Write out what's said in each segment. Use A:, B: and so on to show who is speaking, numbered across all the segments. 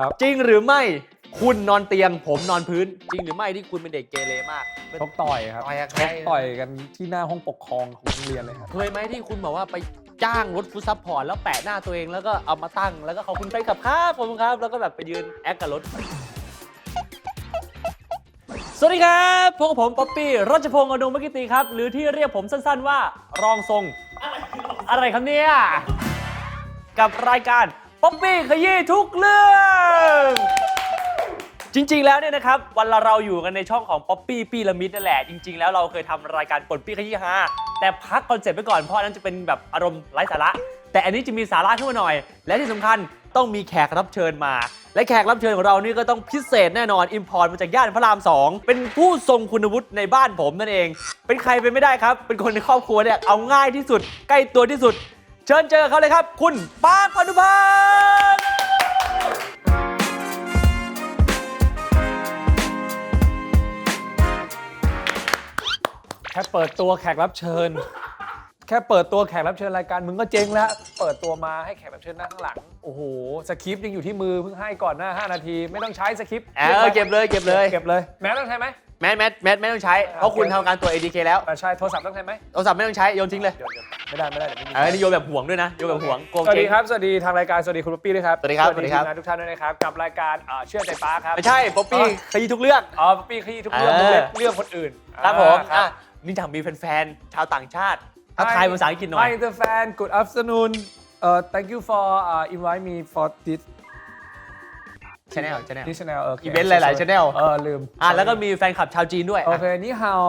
A: ครับ
B: จริงหรือไม่คุณนอนเตียงผมนอนพื้น จริงหรือไม่ที่คุณเป็นเด็กเกเรมาก
A: ชกต่อยครับ
B: ต่อยกับ
A: ช
B: ใคร
A: กต่อยกันที่หน้าห้องปกครองของโรงเรียนเลยครับ
B: เคยไหมที่คุณบอกว่าไปจ้างรถฟู้ดซัพพอร์ตแล้วแปะหน้าตัวเองแล้วก็เอามาตั้งแล้วก็ขอบคุณแฟนคลับครับขอบคุณครับแล้วก็แบบไปยืนแอคกับรถ สวัสดีครับพวกบผมป๊อปปี้รัชพงศ์อดุลมกิติครับหรือที่เรียกผมสั้นๆว่ารองทรงอะไรครับเนี่ยกับรายการป๊อปปี้ขยี้ทุกเรื่องจริงๆแล้วเนี่ยนะครับวันละเราอยู่กันในช่องของป๊อปปี้ปีระมิดนั่นแหละจริงๆแล้วเราเคยทำรายการปนปี้ขยี้ฮาแต่พักคอนเซ็ปต์ไปก่อนเพราะอันนั้นจะเป็นแบบอารมณ์ไร้สาระแต่อันนี้จะมีสาระขึ้นมาหน่อยและที่สำคัญต้องมีแขกรับเชิญมาและแขกรับเชิญของเรานี่ก็ต้องพิเศษแน่นอนอิมพอร์ตมาจากย่านพระราม2เป็นผู้ทรงคุณวุฒิในบ้านผมนั่นเองเป็นใครไปไม่ได้ครับเป็นคนในครอบครัวเนี่ยเอาง่ายที่สุดใกล้ตัวที่สุดเชิญเจอเขาเลยครับคุณปาร์ค พานุพัฒน์
A: แค่เปิดตัวแขกรับเชิญ แค่เปิดตัวแขกรับเชิญรายการมึงก็เจ๊งแล้วเปิดตัวมาให้แขกรับเชิญนั่งข้างหลังโอ้โหสคริปต์ยังอยู่ที่มือเพิ่งให้ก่อนหน้า5 นาทีไม่ต้องใช้สคริปต์
B: เก็บเลย
A: เก็บเลยแม้ต้องใช้ไหม
B: แมทไม่ต้องใช้เพราะคุณทำการตัว ADK แล้ว
A: ใช่โทรศัพท์ต้องใช้ไหม
B: โทรศัพท์ไม่ต้องใช้โยนทิ้งเลย
A: เดี๋ยวไม่ได้เดี๋ยวไม่มี
B: นี่โยนแบบห่วงด้วยนะโยนแบบห่วงโกง
A: สวัส
B: เก่
A: ดี
B: ง
A: ครับสวัสดีทางรายการสวัสดีคุณป๊อปปี้ด้วยครับ
B: สวัสดีครับ
A: ทีมงานทุกท่านด้วยนะครับกับรายการเชื่อใจป้าครับ
B: ไม่ใช่ป๊อปปี้ขยี้ทุกเรื่อง
A: ป๊อปปี้ขยี้ทุกเรื่องวงเล็บเรื่องคนอื่น
B: ครับผม
A: ครับ
B: นี่ถามมีแฟนๆชาวต่างชาติทักทายภาษาอังกฤษหน่อย
A: Hi the fan good afternoon thank you for invite me for this
B: channel
A: this channel
B: Event หลายๆ channel
A: ลืม
B: แล้วก็มีแฟนคลับชาวจีนด้วย
A: โอเคนี่ฮาว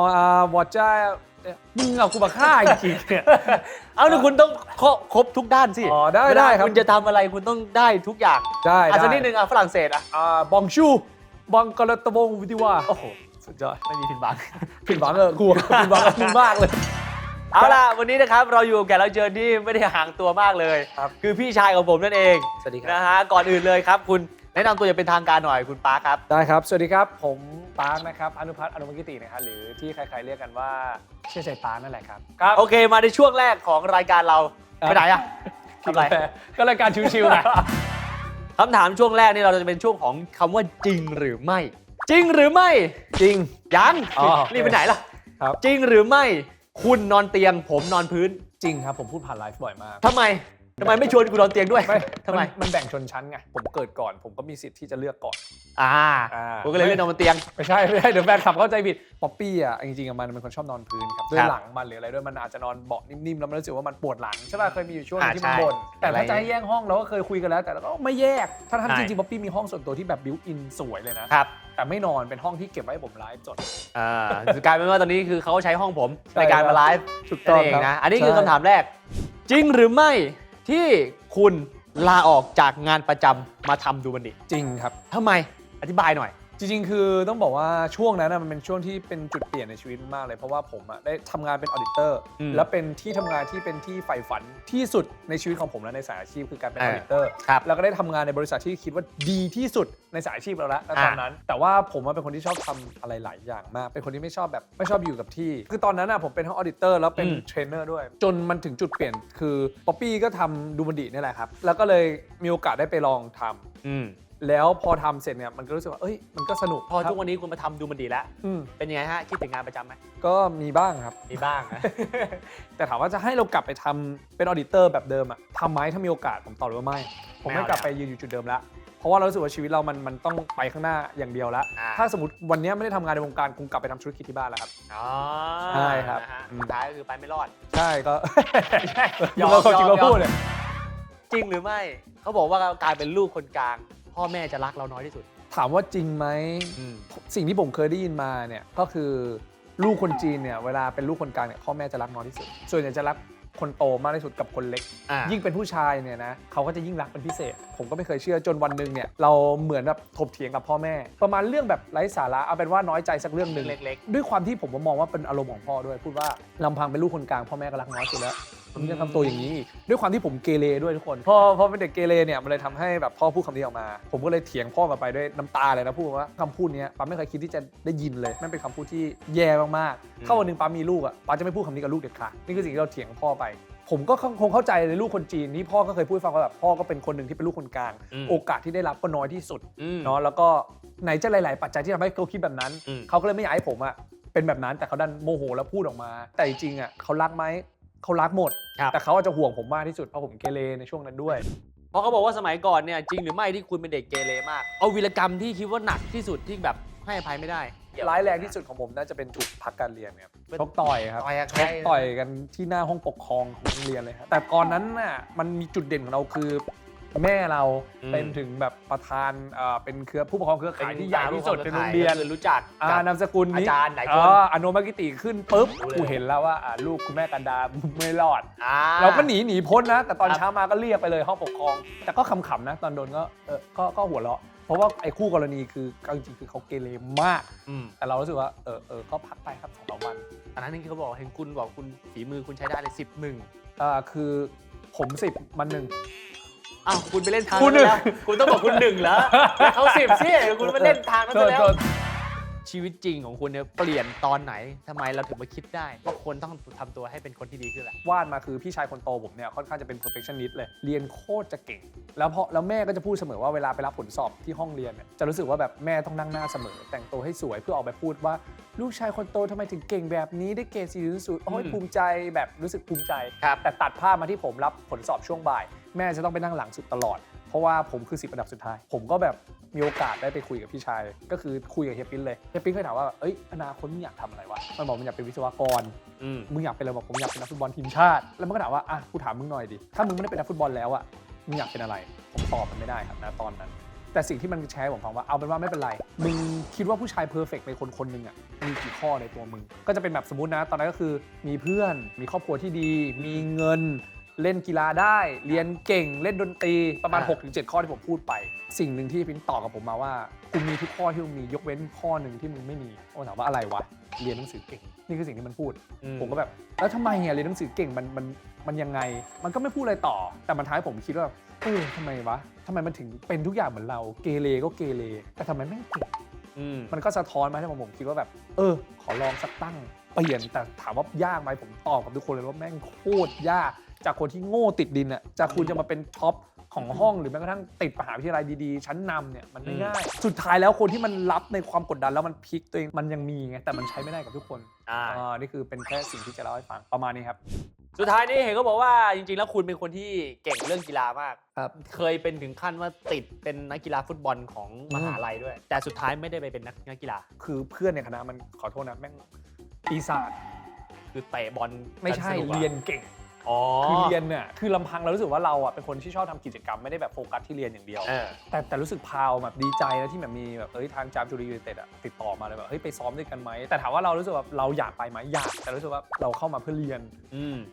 A: วอจ้ามึงเอากูมาฆ่าจริงๆเนี่ย
B: เอาหนึ่งคุณต้องครบทุกด้านสิ
A: ได้
B: เวลา
A: ได้ครับ
B: คุณจะทำอะไรคุณต้องได้ทุกอย่าง
A: ได้
B: สักนิดนึงฝรั่งเศส
A: บองชูบองกลตะวงวิดิวา
B: โอ้โห
A: สุดยอด
B: ไม่มีผิดหวัง
A: ผิดหวังกูผิดหวังกับมึงมากเลย
B: เอาล่ะวันนี้นะครับเราอยู่กับแขกรับเชิญที่ไม่ได้ห่างตัวมากเลย
A: ครับ
B: คือพี่ชายของผมนั่นเอง
A: สวัสดีครับ
B: นะฮะก่อนอื่นเลยครับคุณแนะนำตัวอย่างเป็นทางการหน่อยคุณปาร์คครับ
A: ได้ครับสวัสดีครับผมปาร์คนะครับอนุพัฒน์อนุมกิตินะครับหรือที่ใครๆเรียกกันว่าเชื่อใจปาร์คนั่นแหละครับครับ
B: โอเคมาในช่วงแรกของรายการเราไปไหนอะทำไร
A: ก็รายการชิวๆนะ
B: คำถามช่วงแรกนี่เราจะเป็นช่วงของคำว่าจริงหรือไม่ จริงหรือไม่
A: จริง
B: ยัง
A: อ๋อ
B: รีบไปไหนล่ะ
A: ครับ
B: จริงหรือไม่คุณนอนเตียงผมนอนพื้น
A: จริงครับผมพูดผ่านไลฟ์บ่อยมาก
B: ทำไมไม่ชวนกูนอนเตียงด้วย
A: ไม่
B: ทำไม
A: มันแบ่งชนชั้นไงผมเกิดก่อนผมก็มีสิทธิ์ที่จะเลือกก่อน
B: อ่า
A: อ่า
B: ผมก็เลยเลือกนอนบนเตียง
A: ไม่ใช่เดี๋ยวแฟนคลับเข้าใจผิดป๊อปปี้อ่ะจริงๆมันเป็นคนชอบนอนพื้นครับด้วยหลังมันหรืออะไรด้วยมันอาจจะนอนเบาะนิ่มๆแล้วมันรู้สึกว่ามันปวดหลังใช่ป่ะเคยมีอยู่ช่วงนึงที่มันบ่นแต่ถ้าจะให้แยกห้องเราก็เคยคุยกันแล้วแต่เราก็ไม่แยกถ้าทำจริงๆป๊อปปี้มีห้องส่วนตัวที่แบบบิวอินสวยเลยนะครับ แต่ไม่นอนเป็นห้องที่เก็บไว้ให้ผมไลฟ์สด
B: กลายเป็นว่าตอนนี้คือเขาใช้ห้องผม
A: ใช่
B: ในการมาไลฟ์
A: ถูกต้อง
B: นั่นเอง
A: ครับ
B: นะอันนี้คือ
A: ใช่
B: คำถามแรก จริงหรือไม่ที่คุณลาออกจากงานประจำมาทำดูบันดิ
A: จริงครับ
B: ทำไมอธิบายหน่อย
A: จริงๆ คือต้องบอกว่าช่วงนั้นนะมันเป็นช่วงที่เป็นจุดเปลี่ยนในชีวิตมากเลยเพราะว่าผมอะได้ทำงานเป็นออดิเตอร์
B: อืม
A: แล้วเป็นที่ทำงานที่เป็นที่ใฝ่ฝันที่สุดในชีวิตของผมและในสายอาชีพคือการเป็นออดิเตอร์
B: ครับ
A: แล้วก็ได้ทำงานในบริษัทที่คิดว่าดีที่สุดในสายอาชีพเราแล้วณตอนนั้น แต่ว่าผมอะเป็นคนที่ชอบทำอะไรหลายอย่างมาก เป็นคนที่ไม่ชอบอยู่กับที่ คือตอนนั้นอะผมเป็นทั้งออดิเตอร์แล้วเป็นเทรนเนอร์ด้วย จนมันถึงจุดเปลี่ยนคือป๊อปปี้ก็ทำดูมันดีนี่แหละครับแล้วก็เลยมีโอกาสได้ไปลองทำ
B: อืม
A: แล้วพอทำเสร็จเนี่ยมันก็รู้สึกว่าเอ้ยมันก็สนุก
B: พอทุกวันนี้คุณมาทำดูบันดิแล้ว
A: อืม
B: เป็นยังไงฮะคิดถึงงานประจำไหม
A: ก็มีบ้างครับ
B: มีบ้างนะ
A: แต่ถามว่าจะให้เรากลับไปทำเป็นออดิเตอร์แบบเดิมอะทำไหมถ้ามีโอกาสผมตอบเลยว่าไม่ ผมไม่กลับไปยืนอยู่จุดเดิมแล้ว เพราะว่าเรารู้สึกว่าชีวิตเรามันต้องไปข้างหน้าอย่างเดียวแล้ว ถ้าสมมติวันนี้ไม่ได้ทำงานในวงการคงกลับไปทำธุรกิจที่บ้านแล้วครับ
B: อ๋อ
A: ใช่ครับ
B: นะฮะสุดท้ายก็คือไปไม่รอด
A: ใช่ก็
B: ยอม
A: เราจริง
B: ยอม
A: เราพูดเลย
B: จริงหรือไม่ เขาบอกว่าการเป็นลูกคนกลาง พ่อแม่จะรักเราน้อยที่สุด
A: ถามว่าจริงไหม
B: อืม
A: สิ่งที่ผมเคยได้ยินมาเนี่ยก็คือลูกคนจีนเนี่ยเวลาเป็นลูกคนกลางเนี่ยพ่อแม่จะรักน้อยที่สุด ส่วนใหญ่จะรักคนโตมากที่สุดกับคนเล็ก ยิ่งเป็นผู้ชายเนี่ยนะเขาก็จะยิ่งรักเป็นพิเศษ ผมก็ไม่เคยเชื่อจนวันหนึ่งเนี่ยเราเหมือนแบบถกเถียงกับพ่อแม่ ประมาณเรื่องแบบไร้สาระเอาเป็นว่าน้อยใจสักเรื่องหนึ่ง
B: เล็ก
A: ด้วยความที่ผมมองว่าเป็นอารมณ์ของพ่อด้วยพูดว่าลำพังเป็นลูกคนกลางพ่อแม่ก็รักน้อยสุดแล้วผมยังทำตัวอย่างนี้อีกด้วยความที่ผมเกเรด้วยทุกคนพอเป็นเด็กเกเรเนี่ยมันเลยทำให้แบบพ่อพูดคำนี้ออกมา ผมก็เลยเถียงพ่อกลับไปด้วยน้ำตาเลยนะพูดว่าคำพูดนี้ปั๊มไม่เคยคิดที่จะได้ยินเลยนั่นเป็นคำพูดที่แย่มากๆถ้าวันหนึ่งปั๊มมีลูกอ่ะปั๊มจะไม่พูดคำนี้กับลูกเด็ดขาดนี่คือสิ่งที่เราเถียงพ่อไป ผมก็คงเข้าใจในลูกคนจีนที่พ่อก็เคยพูดฟังว่าแบบพ่อก็เป็นคนหนึ่งที่เป็นลูกคนกลางโอกาสที่ได้รับก็น้อยที่สุดเนาะแล้วก็ไหนจะหลายๆปัจจัยที่ทำให้เขาคิดแบบนั้นเขาก็เลยไม่อยากให้ผมอะเป็นแบบนั้นแต่เขาดันโมโหแล้วพูดออกมาแต่จริงๆอะเขารักไหมเขารักหมดแต่เขาจะห่วงผมมากที่สุดเพราะผมเกเรในช่วงนั้นด้วย
B: เพราะเขาบอกว่าสมัยก่อนเนี่ยจริงหรือไม่ที่คุณเป็นเด็กเกเรมากเอาวีรกรรมที่คิดว่าหนักที่สุดที่แบบให้อภัยไม่ได้ร
A: ้ายแรงที่สุดของผมน่าจะเป็นถูกพักการเรียนครับชกต่อยครับชกต่อยกันที่หน้าห้องปกครองของโรงเรียนเลยครับแต่ก่อนนั้นน่ะมันมีจุดเด่นของเราคือแม่เราเป็นถึงแบบประธานเป็นเครือผู้ปกครองเครือข่ายที่ใหญ่ที่สุดในโรงเรียนร
B: ู้จักน
A: ามสกุลนี้อ
B: าจารย์ไหนคนอ
A: โนมากิติขึ้นปุ๊บกูเห็นแล้วว่าลูกคุณแม่กันดาไม่รอดเราก็หนีพ้นนะแต่ตอนเช้ามาก็เรียกไปเลยห้องปกครองแต่ก็ขำๆนะตอนโดนก็หัวเราะเพราะว่าไอ้คู่กรณีคือจริงๆคือเขาเกเรมากแต่เรารู้สึกว่าก็พักไปครับ2 วันอ
B: ันนั้นนี่เขาบอกเห็นคุณบอกคุณฝีมือคุณใช้ได้เลย
A: 10-1คือผม10 มัน 1
B: อ้าวคุณไปเล่นทางนั้นแล้วคุณต้องบอกคุณ1แล้วเขา10สิคุณไปเล่นทางนั้นแล้วชีวิตจริงของคุณเนี่ยเปลี่ยนตอนไหนทำไมเราถึงมาคิดได้ว่าคนต้องทำตัวให้เป็นคนที่ดีขึ้นแหละว
A: าดมาคือพี่ชายคนโตผมเนี่ยค่อนข้างจะเป็น perfectionist เลยเรียนโคตรจะเก่งแล้วแม่ก็จะพูดเสมอว่าเวลาไปรับผลสอบที่ห้องเรียนเนี่ยจะรู้สึกว่าแบบแม่ต้องนั่งหน้าเสมอแต่งตัวให้สวยเพื่อออกไปพูดว่าลูกชายคนโตทำไมถึงเก่งแบบนี้ได้เกรด4.0โอ้ยภูมิใจแบบรู้สึกภูมิใจแต่ตัดภาพมาที่ผมรับผลสอบช่วงบ่ายแม่จะต้องไปนั่งหลังสุดตลอดเพราะว่าผมคือ10 อันดับสุดท้ายผมก็แบบมีโอกาสได้ไปคุยกับพี่ชายก็คือคุยกับเฮียปิ้นเลยเฮียปิ้นเคยถามว่าอนาคตมึงอยากทำอะไรวะมันบอกมึงอยากเป็นวิศวกรมึงอยากเป็นอะไรบอกผมอยากเป็นนักฟุตบอลทีมชาติแล้วมันก็ถามว่ากูถามมึงหน่อยดิถ้ามึงไม่ได้เป็นนักฟุตบอลแล้วมึงอยากเป็นอะไรผมตอบมันไม่ได้ครับนะตอนนั้นแต่สิ่งที่มันแชร์ผมฟังว่าเอาเป็นว่าไม่เป็นไรมึงคิดว่าผู้ชายเพอร์เฟกต์ในคนหนึ่งมีกี่ข้อในตัวมึงก็จะเป็นแบบสมมุตินะตอนนั้นก็คือมีเพื่อนมีครอบครัวที่ดีมีเงินเล่นกีฬาได้เรียนเก่งเล่นดนตรีประมาณ 6-7 ข้อที่ผมพูดไปสิ่งหนึ่งที่พินตอบกับผมมาว่าคุณมีทุกข้อที่มึงมียกเว้นข้อหนึ่งที่มึงไม่มีถามว่าอะไรวะเรียนหนังสือเก่งนี่คือสิ่งที่มันพูดผมก็แบบแล้วทำไมเรียนหนังสือเก่งมันยังไงมันก็ไม่พูดอะไรต่อแต่มันท้ายผมคิดว่าทำไมวะทำไมมันถึงเป็นทุกอย่างเหมือนเราเกเรก็เกเรแต่ทำไมไม่เก่งมันก็สะท้อนมาให้ผมคิดว่าแบบขอลองสักตั้งเปลี่ยนแต่ถามว่ายากไหมผมตอบกับทุกคนเลยว่าแม่งโคตรยากจากคนที่โง่ติดดินจากคุณจะมาเป็นท็อปของห้องหรือแม้กระทั่งติดมหาวิทยาลัยดีๆชั้นนำเนี่ยมันไม่ง่ายสุดท้ายแล้วคนที่มันรับในความกดดันแล้วมันพลิกตัวเองมันยังมีไงแต่มันใช้ไม่ได้กับทุกคนนี่คือเป็นแค่สิ่งที่จะเล่าให้ฟังประมาณนี้ครับส
B: ุดท้ายนี้เห็นก็บอกว่าจริงๆแล้วคุณเป็นคนที่เก่งเรื่องกีฬามากเคยเป็นถึงขั้นว่าติดเป็นนักกีฬาฟุตบอลของมหาลัยด้วยแต่สุดท้ายไม่ได้ไปเป็นนักกีฬา
A: คือเพื่อนในคณะมันขอโทษนะแม่งปีศาจค
B: ือเตะบอล
A: ไม่ใช่เรียนเก่งคือเรียนเนี่ยคือลำพังเรารู้สึกว่าเราเป็นคนที่ชอบทำกิจกรรมไม่ได้แบบโฟกัสที่เรียนอย่างเดียวแต่รู้สึกพาวแบบดีใจนะที่แบบมีแบบทางจามจุรียูไนเต็ดติดต่อมาเลยแบบไปซ้อมด้วยกันไหมแต่ถามว่าเรารู้สึกว่าเราอยากไปไหมอยากแต่รู้สึกว่าเราเข้ามาเพื่อเรียน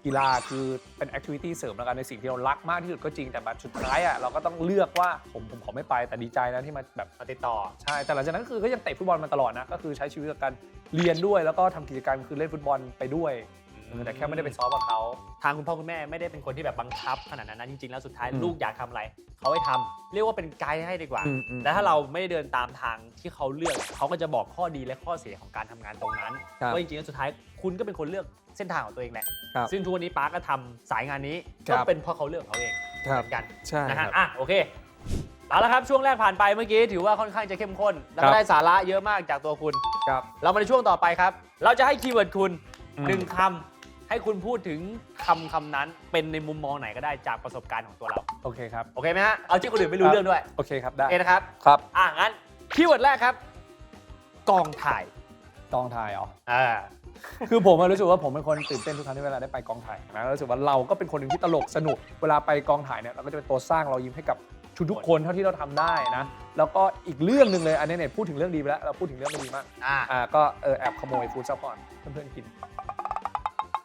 A: กีฬาคือเป็นแอคทิวิตี้เสริมแล้วกันในสิ่งที่เรารักมากที่สุดก็จริงแต่แบบสุดท้ายเราก็ต้องเลือกว่าผมขอไม่ไปแต่ดีใจนะที่มาแบบม
B: าติดต่อใ
A: ช่แต่หลังจากนั้นคือก็ยังเตะฟุตบอลมาตลอดนะก็คือใช้ชีวิตกับการเรียนด้วยแล้วก็ทำกิจกรรมคือเล่นฟุตบอลไปด้วยแต่แค่ไม่ได้ไปซ้อมกับเขาท
B: างคุณพ่อคุณแม่ไม่ได้เป็นคนที่แบบบังคับขนาดนั้นนะจริงๆแล้วสุดท้ายลูกอยากทำอะไรเขาให้ทำเรียกว่าเป็นไกด์ให้ดีกว่าแต่ถ้าเราไม่เดินตามทางที่เขาเลือกเขาก็จะบอกข้อดีและข้อเสียของการทำงานตรงนั้นว่าจริงๆแล้วสุดท้ายคุณก็เป็นคนเลือกเส้นทางของตัวเองแหละซึ่งทุกวันนี้ป๊าก็ทำสายงานนี้ก็เป็นเพราะเขาเลือกเขาเองเหมือนกันนะฮะโอเคเอาละครับช่วงแรกผ่านไปเมื่อกี้ถือว่าค่อนข้างจะเข้มข้นแล้วก็ได้สาระเยอะมากจากตัวคุณเรามาในช่วงต่อไปครับเราจะให้คีย์เวิร์ดคุณ1 คำให้คุณพูดถึงคำนั้นเป็นในมุมมองไหนก็ได้จากประสบการณ์ของตัวเรา
A: โอเคครับ
B: โอเคไหมฮะเอาที่คนอื่นไม่รู้เรื่องด้วยโ
A: อเคครับได้
B: นะครับงั้นคีย์เวิร์ดแรกครับกองถ่าย
A: คือผมรู้สึกว่าผมเป็นคนตื่นเต้นทุกครั้งที่เวลาได้ไปกองถ่ายนะรู้สึกว่าเราก็เป็นคนหนึ่งที่ตลกสนุกเวลาไปกองถ่ายเนี่ยเราก็จะเป็นตัวสร้างรอยยิ้มให้กับทุกคนเท่าที่เราทำได้นะแล้วก็อีกเรื่องหนึ่งเลยอันนี้เนี่ยพูดถึงเรื่องดีไปแล้วเราพูดถึงเรื่องไม่ดีมากก็แอบขโมยฟู้ดซัพพอร์ตเพื่อนๆกิน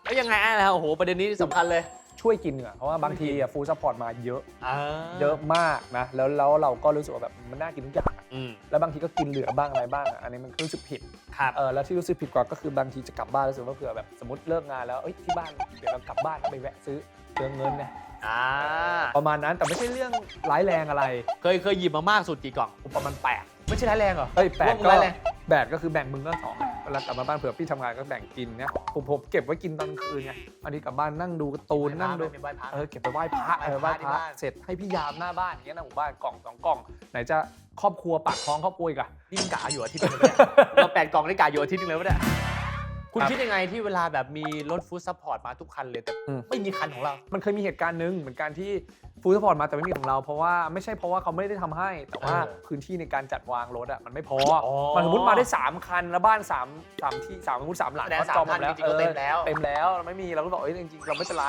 B: แล้วยังไงโอ้โหประเด็นนี้สำคัญเลย
A: ช่วยกินเพราะว่าบางทีฟู้ดซัพพอร์ตมาเยอะมากนะแล้วเราก็รู้สึกว่าแบบมันน่ากินทุกอย่างแล้วบางทีก็กินเหลือบ้างอะไรบ้างอันนี้มันรู้สึกผิดแล้วที่รู้สึกผิดกว่าก็คือบางทีจะกลับบ้านรู้สึกว่าเผื่อแบบสมมติเลิกงานแล้วที่บ้านเดี๋ยวเรากลับบ้านไปแวะซื้อเติมเงินเนี่ยประมาณนั้นแต่ไม่ใช่เรื่องร้ายแรงอะไรเ
B: คยหยิบมามากสุดกี่กล่อง
A: ประมาณ8
B: ไม่ใช่ร้ายแรงเหรอ
A: 8ก็8ก็คือแบ่งมึงก็2 ลากลับมาบ้านเผื่อพี่ทำงานก็แบ่งกินเนี่ยผมเก็บไว้กินตอนกลางคืนไงอันนี้กลับบ้านนั่งดูการ์ตูนนั่งดูเก็บไปไหว้พระไหว้พระเสร็จให้พี่ยามหน้าบ้านอย่างเงี้ยนะหมู่บ้านกล่อง2 กล่องไหนจะครอบครัวปากท้องครอบครัวอีกอะ
B: นี่กะอยู่อาทิตย์นึงเลยเรา8 กล่องได้กะอยู่อาทิตย์นึงเลยวะเนี่ยคุณคิดยังไงที่เวลาแบบมีรถฟู้ดซัพพอร์ตมาทุกคันเลยแต่ไม่มีคันของเราม
A: ันเคยมีเหตุการณ์หนึ่งเหมือนกันที่ฟู้ดซัพพอร์ตมาแต่ไม่มีของเราเพราะว่าไม่ใช่เพราะว่าเขาไม่ได้ทำให้แต่ว่าพื้นที่ในการจัดวางรถอ่ะมันไม่พอมันสมมติมาได้3 คันแล้วบ้าน3ที่3สมมติ3 หลังเขาจองหมดแล้วเ
B: ต็มแล้วเ
A: ราไม่มีเราก็บอกจริงๆเราไม่เป็นไร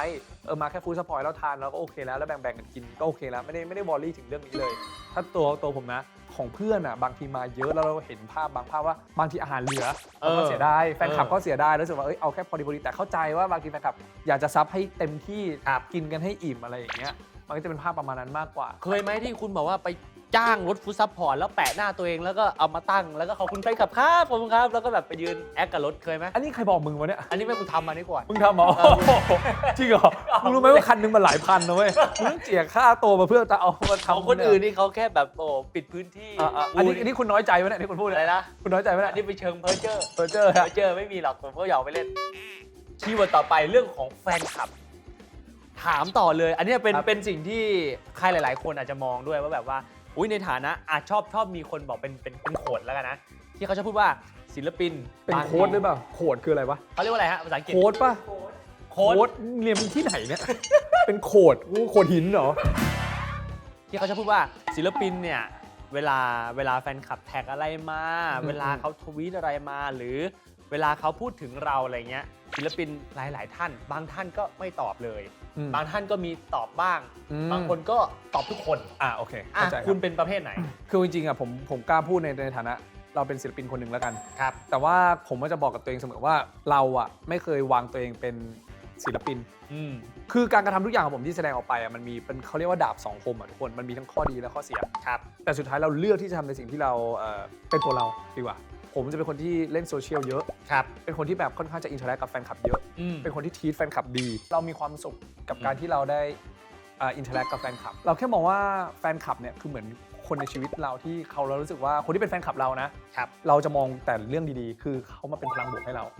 A: มาแค่ฟู้ดซัพพอร์ตแล้วทานเราก็โอเคแล้วแบ่งกันกินก็โอเคแล้วไม่ได้วอรี่ถึงเรื่องนี้เลยถ้าตัวผมนะของเพื่อนอ่ะบางทีมาเยอะแล้วเราเห็นภาพบางภาพว่าบางทีอาหารเหลือก็เสียดายแฟนคลับก็เสียดายรู้สึกว่าเอาแค่พอดีแต่เข้าใจว่าบางทีแฟนคลับอยากจะซับให้เต็มที่กินกันให้อิ่มอะไรอย่างเงี้ยมันก็จะเป็นภาพประมาณนั้นมากกว่าเ
B: คยไหมที่คุณบอกว่าไปจ้างรถฟู้ดซัพพอร์ตแล้วแปะหน้าตัวเองแล้วก็เอามาตั้งแล้วก็ขอบคุณแฟนคลับครับผมครับแล้วก็แบบไปยืนแอคกับรถเคยไหม
A: อันนี้ใครบอกมึงวะเนี่ย
B: อันนี้ไม่กูทำมานี่ก่อน
A: มึงทำเหรอจริงเหรอมึงรู้ไหมว่าคันนึงมันหลายพันนะเว้ยมึงเจียค่าตัวมาเพื่อจะเอามาทำ
B: คนอื่นนี่เขาแค่แบบปิดพื้นที่
A: อันนี้คุณน้อยใจไหมเนี่ยที่คุณพูด
B: อะไรนะ
A: คุณน้อยใจไหมเนี่ยอ
B: ันนี้ไปเชิงเพ้อเจ้อไม่มีหรอกผมก็หยอกไปเล่นคีย์เวิร์ดต่อไปเรื่องของแฟนคลับถามต่อเลยอันนี้เป็นสิ่งที่ใครหลายๆคนอาจจะมองด้วยว่าแบบว่าในฐานะชอบมีคนบอกเป็นโขดแล้วกันนะที่เขาจะพูดว่าศิลปิน
A: เป็นโค้ดหรือเปล่าโค้ดคืออะไรวะ
B: เขาเรียกว่าอะไรฮะภาษาอังกฤษโ
A: ค้ดป่ะโค้ดเรียนที่ไหนเนี่ยเป็นโค้ดหินเหรอท
B: ี่เขาจะพูดว่าศิลปินเนี่ยเวลาแฟนคลับแท็กอะไรมาเวลาเขาทวีตอะไรมาหรือเวลาเขาพูดถึงเราอะไรเงี้ยศิลปินหลายๆท่านบางท่านก็ไม่ตอบเลยบางท่านก็มีตอบบ้างบางคนก็ตอบทุกคนโ
A: อเคค
B: ุณเป็นประเภทไหนค
A: ือจริงๆผมกล้าพูดในฐานะเราเป็นศิลปินคนหนึ่งแล้วกันค
B: รับแ
A: ต่ว่าผมก็จะบอกกับตัวเองเสมอว่าเราไม่เคยวางตัวเองเป็นศิลปินคือการกระทำทุกอย่างของผมที่แสดงออกไปมันมีเป็นเขาเรียกว่าดาบ2 คมทุกคนมันมีทั้งข้อดีและข้อเสียค
B: รับแ
A: ต่สุดท้ายเราเลือกที่จะทำในสิ่งที่เราเป็นตัวเราดีกว่าผมจะเป็นคนที่เล่นโซเชียลเยอะเป็นคนที่แบบค่อนข้างจะอินเทอร์แอคกับแฟนคลับเยอะเป็นคนที่ทีทแฟนคลับดีเรามีความสุขกับการที่เราได้อินเทอร์แอคกับแฟนคลับเราแค่มองว่าแฟนคลับเนี่ยคือเหมือนคนในชีวิตเราที่เรารู้สึกว่าคนที่เป็นแฟนคลับเรานะเราจะมองแต่เรื่องดีๆคือเขามาเป็นพลังบวกให้เรา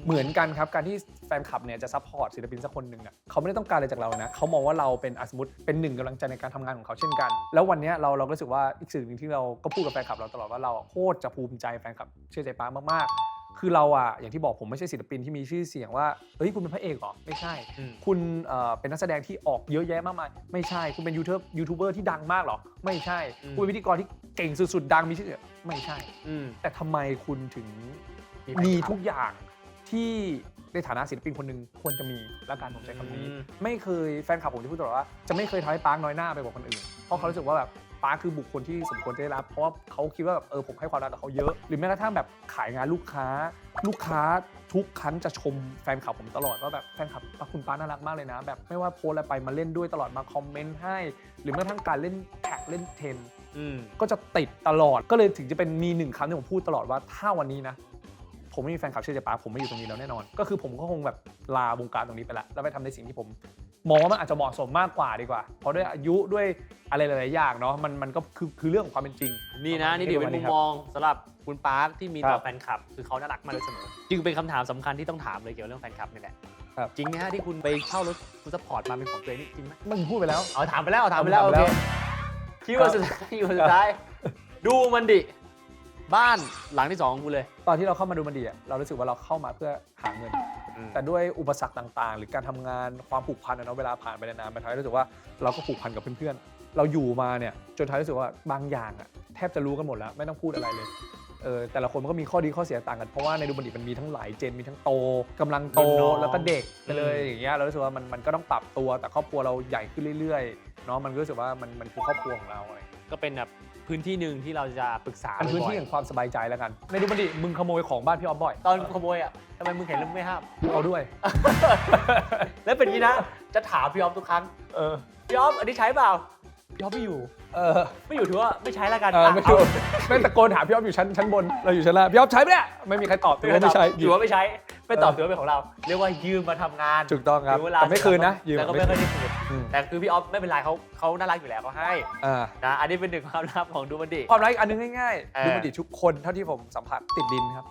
A: เหมือนกันครับการที่แฟนคลับเนี่ยจะซัพพอร์ตศิลปินสักคนหนึ่งเขาไม่ได้ต้องการอะไรจากเรานะเขามองว่าเราเป็นสมมติเป็น1 กำลังใจในการทำงานของเขาเช่นกันแล้ววันนี้เรารู้สึกว่าอีกสิ่งหนึ่งที่เราก็พูดกับแฟนคลับเราตลอดว่าเราโคตรจะภูมิใจแฟนคลับเชื่อใจป้ามากๆคือเราอย่างที่บอกผมไม่ใช่ศิลปินที่มีชื่อเสียงว่าเฮ้ยคุณเป็นพระเอกเหรอไม่ใช่คุณเป็นนักแสดงที่ออกเยอะแยะมากมายไม่ใช่คุณเป็นยูทูบเบอร์ที่ดังมากเหรอไม่ใช่คุณเป็นพิธีกรที่เก่งสุดๆดังมีชื่อเสียงไม่ใช่แต่ทำไมคุณถึงมีทุกอย่างที่ในฐานะศิลปินคนหนึ่งควรจะมีและการผมใช้คำนี้ไม่เคยแฟนคลับผมที่พูดตลอดว่าจะไม่เคยทำให้ปาร์คน้อยหน้าไปกว่าคนอื่นเพราะเขารู้สึกว่าแบบปาร์คคือบุคคลที่สมควรจะได้รับเพราะว่าเขาคิดว่าแบบผมให้ความรักกับเขาเยอะหรือแม้กระทั่งแบบขายงานลูกค้าทุกครั้งจะชมแฟนคลับผมตลอดว่าแบบแฟนคลับคุณปาร์คน่ารักมากเลยนะแบบไม่ว่าโพสอะไรไปมาเล่นด้วยตลอดมาคอมเมนต์ให้หรือแม้กระทั่งการเล่นแท็กเล่นเทนก็จะติดตลอดก็เลยถึงจะเป็นมี1 คำที่ผมพูดตลอดว่าถ้าวันนี้นะผมไม่มีแฟนคลับเชื่อใจป้าผมไม่อยู่ตรงนี้แล้วแน่นอนก็คือผมก็คงแบบลาวงการตรงนี้ไปแล้วไปทำในสิ่งที่ผมมองว่ามันอาจจะเหมาะสมมากกว่าดีกว่าเพราะด้วยอายุด้วยอะไรหลายๆอย่างเนาะมันก็คือเรื่องของความเป็นจริงน
B: ี่นะนี่เดี๋ยวเป็นมุมมองสำหรับคุณปาร์คที่มีต่อแฟนคลับคือเขาน่ารักมาโดยเสมอจึงเป็นคำถามสำคัญที่ต้องถามเลยเกี่ยวกับเรื่องแฟนคลับนี่แหละจริงไหมฮะที่คุณไปเช่ารถฟู้ดซัพพอร์ตมาเป็นของตัวเองนี่จริงไหม
A: มึงพูดไปแล้ว
B: ถามไปแล้วโอเคคิดว่าสุดท้ายดูมันดิบ้านหลังที่2ของกูเลย
A: ตอนที่เราเข้ามาดูมันดีเรารู้สึกว่าเราเข้ามาเพื่อหาเงินแต่ด้วยอุปสรรคต่างๆหรือการทำงานความผูกพันเวลาผ่านไปนานๆไปท้ายรู้สึกว่าเราก็ผูกพันกับเพื่อนๆเราอยู่มาเนี่ยจนท้ายรู้สึกว่าบางอย่างแทบจะรู้กันหมดแล้วไม่ต้องพูดอะไรเลยแต่ละคนมันก็มีข้อดีข้อเสียต่างกันเพราะว่าในดูมันดีมันมีทั้งหลายเจนมีทั้งโตกำลังโตแล้วก็เด็กไปเลยอย่างเงี้ยเรารู้สึกว่ามันก็ต้องปรับตัวแต่ครอบครัวเราใหญ่ขึ้นเรื่อยๆเนาะมันรู้สึกว่ามันคือครอบครัวของเราอะไร
B: ก็เป็นแบบพื้นที่หนึ่งที่เราจะปรึกษาเ
A: ป็นพื้นที่แห่งความสบายใจแล้วกันในดูมันดิมึงขโมยของบ้านพี่ออฟบ่อย
B: ตอนขโมยทำไมมึงเห็นแล้วไม่ห้ามเ
A: อาด้วย
B: แล้วเป็นงี้นะจะถามพี่ออฟทุกครั้งพี่ออฟอันนี้ใช้เปล่าพี่ออฟไม่อยู่ไม่อยู่ถือว่าไม่ใช้ละกันไ
A: ม่ถูกแม่ตะโกนถามพี่ออฟอยู่ชั้นบนเราอยู่ชั้นล่างพี่ออฟใช้ไหมเนี่ยไม่มีใครตอบถือว่าไม่ใช้ถ
B: ือว่าไม่ใช้ไม่ตอบถือว่าเป็นของเราเรียกว่ายืมมาทำงานถ
A: ูกต้องครับแต่ไม่คืนนะย
B: ืมแต่ก็ไม่เคยได้คืนแต่คือพี่ออฟไม่เป็นไรเขาน่ารักอยู่แล้วเขาให้นะอันนี้เป็นหนึ่งความลับของดูมันดิค
A: วามรักอันนึงง่ายๆดูมันดิทุกคนเท่าที่ผมสัมผัสติดดินครับ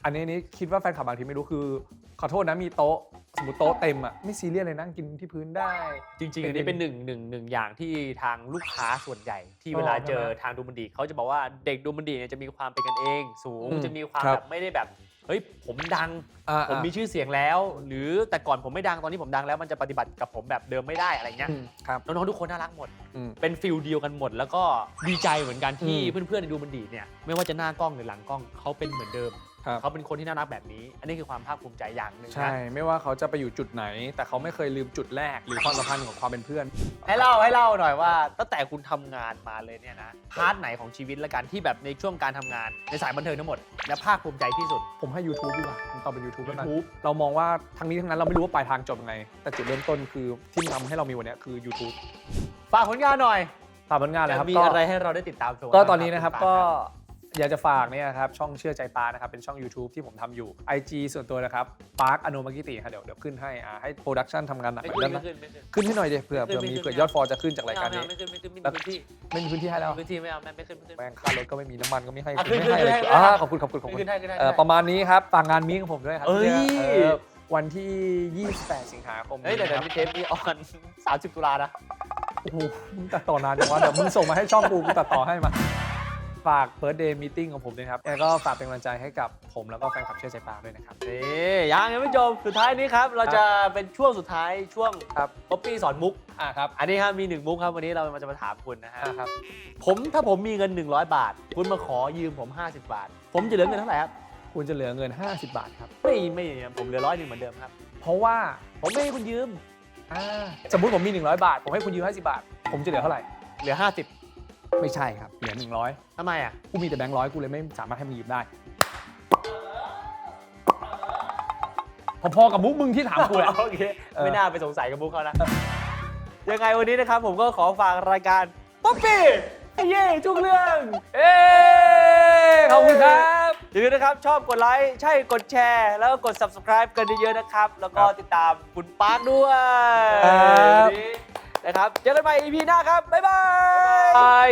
A: อันนี้คิดว่าแฟนคลับบางทีไม่รู้คือขอโทษนะมีโต๊ะสมมติโต๊ะเต็มอ่ะไม่ซีเรียสเลยนั่งกินที่พื้นได้
B: จริงๆอันนี้เป็นหนึ่งอย่างที่ทางลูกค้าส่วนใหญ่ที่เวลาเจอทางดูมันดีเขาจะบอกว่าเด็กดูมันดีเนี่ยจะมีความเป็นกันเองสูงจะมีความแบบไม่ได้แบบเฮ้ยผมดังผมมีชื่อเสียงแล้ว หรือแต่ก่อนผมไม่ดังตอนนี้ผมดังแล้วมันจะปฏิบัติกับผมแบบเดิมไม่ได้อะไรเงี้ยน้องๆทุกคนน่ารักหมดเป็นฟิลเดียวกันหมดแล้วก็ดีใจเหมือนกันที่เพื่อนๆในดูมันดีเนี่ยไม่ว่าจะหน้ากล้องหรือหลังกล้องเขาเป็นเหมือนเดิมเขาเป็นคนที่น่ารักแบบนี้อันนี้คือความภาคภูมิใจอย่างหนึ่งนะ
A: ใช่ไม่ว่าเขาจะไปอยู่จุดไหน แต่เขาไม่เคยลืมจุดแรกหรือความสัมพันธ์ของความเป็นเพื่อน
B: ให้เล่าหน่อยว่าตั้งแต่คุณทำงานมาเลยเนี่ยนะพาร์ทไหนของชีวิตละกันที่แบบในช่วงการทำงานในสายบันเทิงทั้งหมดและภาคภูมิใจที่สุด
A: ผมให้ YouTube ดีกว่าผมตอบเป็น YouTube แล้วกันเรามองว่าทั้งนี้ทั้งนั้นเราไม่รู้ว่าปลายทางจบยังไงแต่จุดเริ่มต้นคือที่ทำให้เรามีวันนี้คือ YouTube
B: ฝากผลงานหน่อย
A: ฝากผลงานเลยครับ
B: มีอะไรให้เราได้ติดตามชม
A: ก็ตอนนี้นะครับก็อยากจะฝากเนี่ยครับช่องเชื่อใจปาร์คนะครับเป็นช่อง YouTube ที่ผมทำอยู่ IG ส่วนตัวนะครับปาร์คอโนมากิติครับเดี๋ยวขึ้นให้โปรดักชันทำงานหนักแบบนั้นนะขึ้นให้หน่อยดิเผื่อยอดฟอลจะขึ้นจากรายการนี้ไม่มีพื้นที่ให้แล้ว
B: พื้นที่ไม่เอาไม่ขึ้น
A: แม่งค่ารถก็ไม่มีน้ำมันก็ไม่ให้
B: เลย
A: ขอบคุณประมาณนี้ครับฝากงานมีของผมด้วยครับวันที่ 28 สิงหาคม
B: แต่มีเทปนี้ออน30 ตุลานะ
A: โอ้โหมึงตัดต่อนานจังวะเดี๋ยวมึงส่งมาให้ช่องกูตัดต่อให้มาฝาก Birthday Meeting ของผมด้วยครับแล้วก็ฝากเป็นกำลังใจให้กับผมแล้วก็แฟนคลับเชื่อใจปาร์คด้วยนะครับ
B: ยังไม่จบสุดท้ายนี้ครับเราจะเป็นช่วงสุดท้ายช่วงป๊อปปี้สอนมุก
A: ครับ
B: อันนี้ครับมี1มุกครับวันนี้เราจะมาถามคุณนะฮะครับถ้าผมมีเงิน100 บาทคุณมาขอยืมผม50 บาทผมจะเหลือเงินเท่าไหร่ครับ
A: คุณจะเหลือเงิน50 บาทครับ
B: ไม่ผมเหลือ100 เหมือนเดิมครับ
A: เพราะว่า
B: ผมไม่ให้คุณยืม
A: สมมุติผมมี100 บาทผมให้คุณยืม50 บาทผมจะเหลือเท่าไหร่
B: เหลือ50
A: ไม่ใช่ครับเหลือ100
B: ทำไมอ่ะ
A: กูมีแต่แบงค์100กูเลยไม่สามารถให้มึงยืมได้พอๆกับมุกมึงที่ถามกูแหละ
B: โอเคไม่น่าไปสงสัยกับมุกเขานะยังไงวันนี้นะครับผมก็ขอฝากรายการป๊อปปี้เย่ทุกเรื่อง
A: ขอบคุณครับ
B: อย่าลืมนะครับชอบกดไลค์ใช่กดแชร์แล้วก็กด subscribe กันเยอะๆนะครับแล้วก็ติดตามคุณปาร์คด้วยนะครับเจอกันใหม่ EP หน้าครับบ๊ายบาย